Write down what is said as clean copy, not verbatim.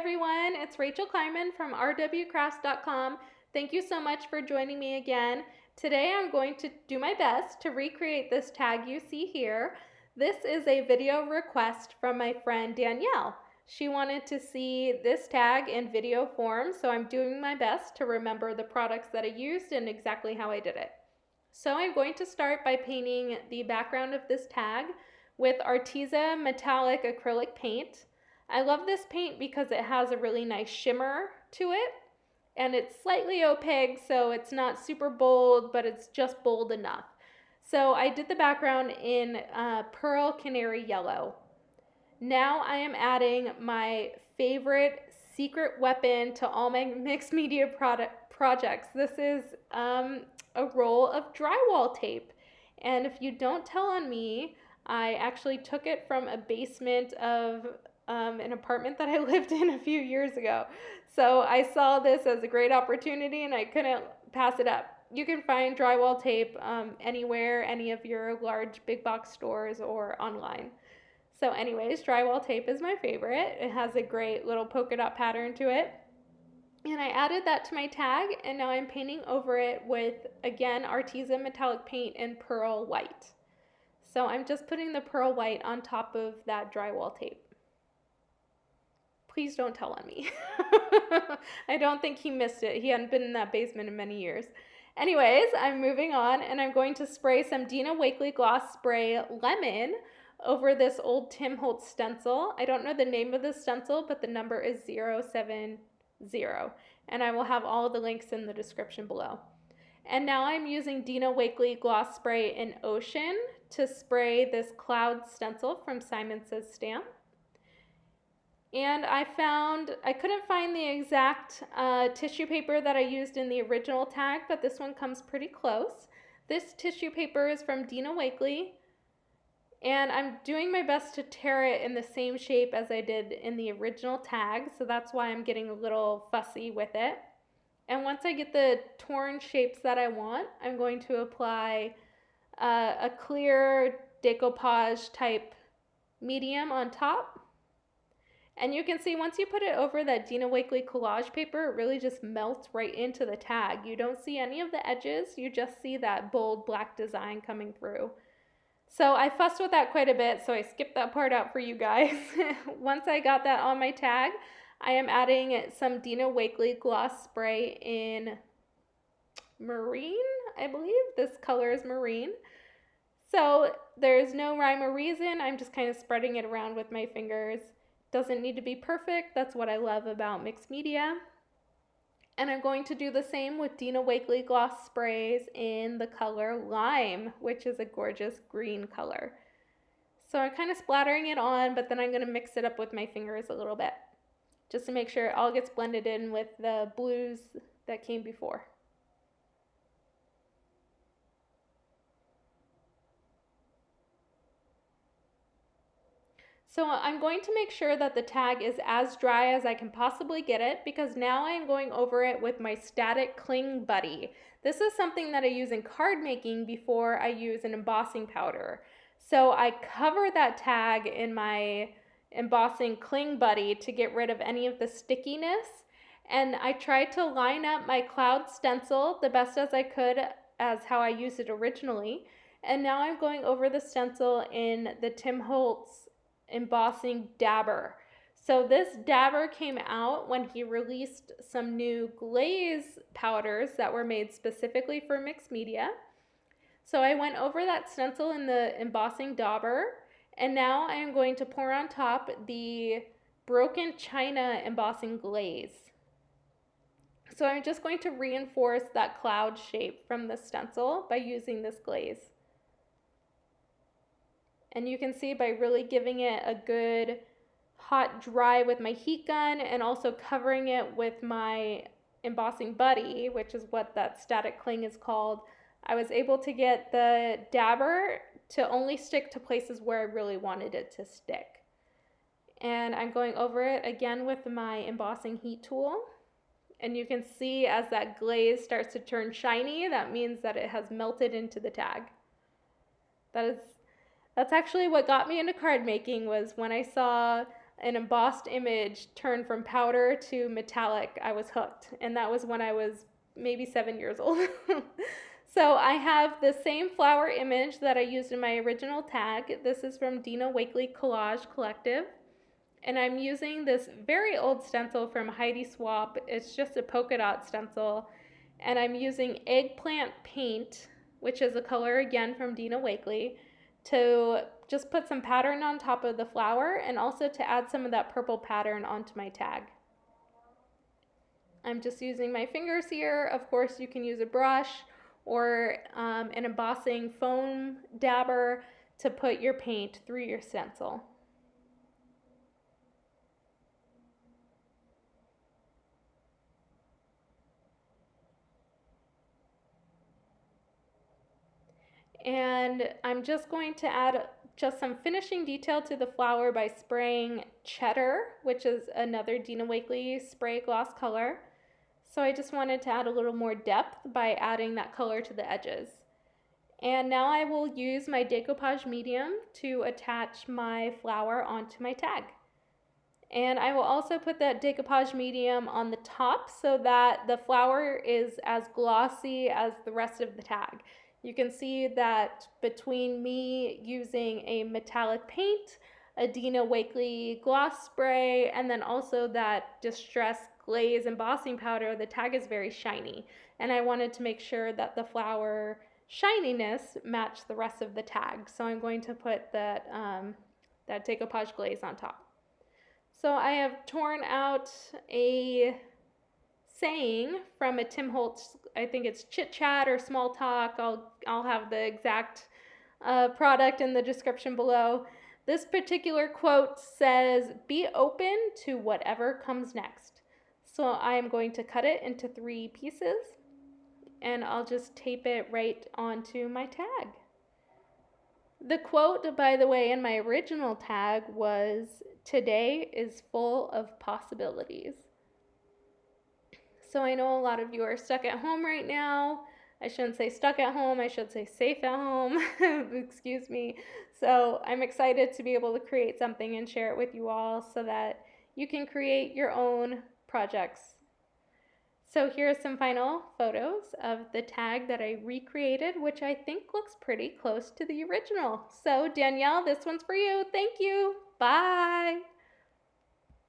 everyone, it's Rachel Kleiman from rwcrafts.com. Thank you so much for joining me again. Today I'm going to do my best to recreate this tag you see here. This is a video request from my friend Danielle. She wanted to see this tag in video form, so I'm doing my best to remember the products that I used and exactly how I did it. So I'm going to start by painting the background of this tag with Arteza metallic acrylic paint. I love this paint because it has a really nice shimmer to it, and it's slightly opaque, so it's not super bold, but it's just bold enough. So I did the background in Pearl Canary Yellow. Now I am adding my favorite secret weapon to all my mixed media projects. This is a roll of drywall tape, and if you don't tell on me, I actually took it from a basement of an apartment that I lived in a few years ago. So I saw this as a great opportunity and I couldn't pass it up. You can find drywall tape anywhere, any of your large big box stores or online. So anyways, drywall tape is my favorite. It has a great little polka dot pattern to it. And I added that to my tag, and now I'm painting over it with, again, Arteza metallic paint in Pearl White. So I'm just putting the Pearl White on top of that drywall tape. Please don't tell on me. I don't think he missed it. He hadn't been in that basement in many years. Anyways, I'm moving on, and I'm going to spray some Dina Wakley Gloss Spray Lemon over this old Tim Holtz stencil. I don't know the name of the stencil, but the number is 070, and I will have all the links in the description below. And now I'm using Dina Wakley Gloss Spray in Ocean to spray this cloud stencil from Simon Says Stamp. And I couldn't find the exact tissue paper that I used in the original tag, but this one comes pretty close. This tissue paper is from Dina Wakley, and I'm doing my best to tear it in the same shape as I did in the original tag, so that's why I'm getting a little fussy with it. And once I get the torn shapes that I want, I'm going to apply a clear decoupage type medium on top. And you can see once you put it over that Dina Wakley collage paper, it really just melts right into the tag. You don't see any of the edges, you just see that bold black design coming through. So I fussed with that quite a bit, so I skipped that part out for you guys. Once I got that on my tag, I am adding some Dina Wakley Gloss Spray in Marine, I believe. This color is Marine. So there's no rhyme or reason. I'm just kind of spreading it around with my fingers. Doesn't need to be perfect. That's what I love about mixed media. And I'm going to do the same with Dina Wakley Gloss Sprays in the color Lime, which is a gorgeous green color. So I'm kind of splattering it on, but then I'm going to mix it up with my fingers a little bit, just to make sure it all gets blended in with the blues that came before. So I'm going to make sure that the tag is as dry as I can possibly get it, because now I'm going over it with my Static Cling Buddy. This is something that I use in card making before I use an embossing powder. So I cover that tag in my embossing Cling Buddy to get rid of any of the stickiness. And I tried to line up my cloud stencil the best as I could as how I used it originally. And now I'm going over the stencil in the Tim Holtz embossing dabber. So this dabber came out when he released some new glaze powders that were made specifically for mixed media. So I went over that stencil in the embossing dauber, and now I am going to pour on top the broken china embossing glaze. So I'm just going to reinforce that cloud shape from the stencil by using this glaze. And you can see by really giving it a good hot dry with my heat gun and also covering it with my embossing buddy, which is what that static cling is called, I was able to get the dabber to only stick to places where I really wanted it to stick. And I'm going over it again with my embossing heat tool. And you can see as that glaze starts to turn shiny, that means that it has melted into the tag. That's actually what got me into card making, was when I saw an embossed image turned from powder to metallic, I was hooked. And that was when I was maybe 7 years old. So I have the same flower image that I used in my original tag. This is from Dina Wakely Collage Collective. And I'm using this very old stencil from Heidi Swap. It's just a polka dot stencil. And I'm using eggplant paint, which is a color again from Dina Wakely, to just put some pattern on top of the flower and also to add some of that purple pattern onto my tag. I'm just using my fingers here. Of course, you can use a brush or an embossing foam dabber to put your paint through your stencil. And I'm just going to add just some finishing detail to the flower by spraying Cheddar, which is another Dina Wakely spray gloss color. So I just wanted to add a little more depth by adding that color to the edges. And now I will use my decoupage medium to attach my flower onto my tag. And I will also put that decoupage medium on the top so that the flower is as glossy as the rest of the tag. You can see that between me using a metallic paint, a Dina Wakely gloss spray, and then also that distressed glaze embossing powder, the tag is very shiny. And I wanted to make sure that the flower shininess matched the rest of the tag. So I'm going to put that, that decoupage glaze on top. So I have torn out a saying from a Tim Holtz, I think it's Chit Chat or Small Talk. I'll have the exact product in the description below. This particular quote says, "Be open to whatever comes next." So I am going to cut it into 3 pieces and I'll just tape it right onto my tag. The quote, by the way, in my original tag was, "Today is full of possibilities." So I know a lot of you are stuck at home right now. I shouldn't say stuck at home, I should say safe at home. Excuse me. So I'm excited to be able to create something and share it with you all so that you can create your own projects. So here are some final photos of the tag that I recreated, which I think looks pretty close to the original. So Danielle, this one's for you. Thank you. Bye.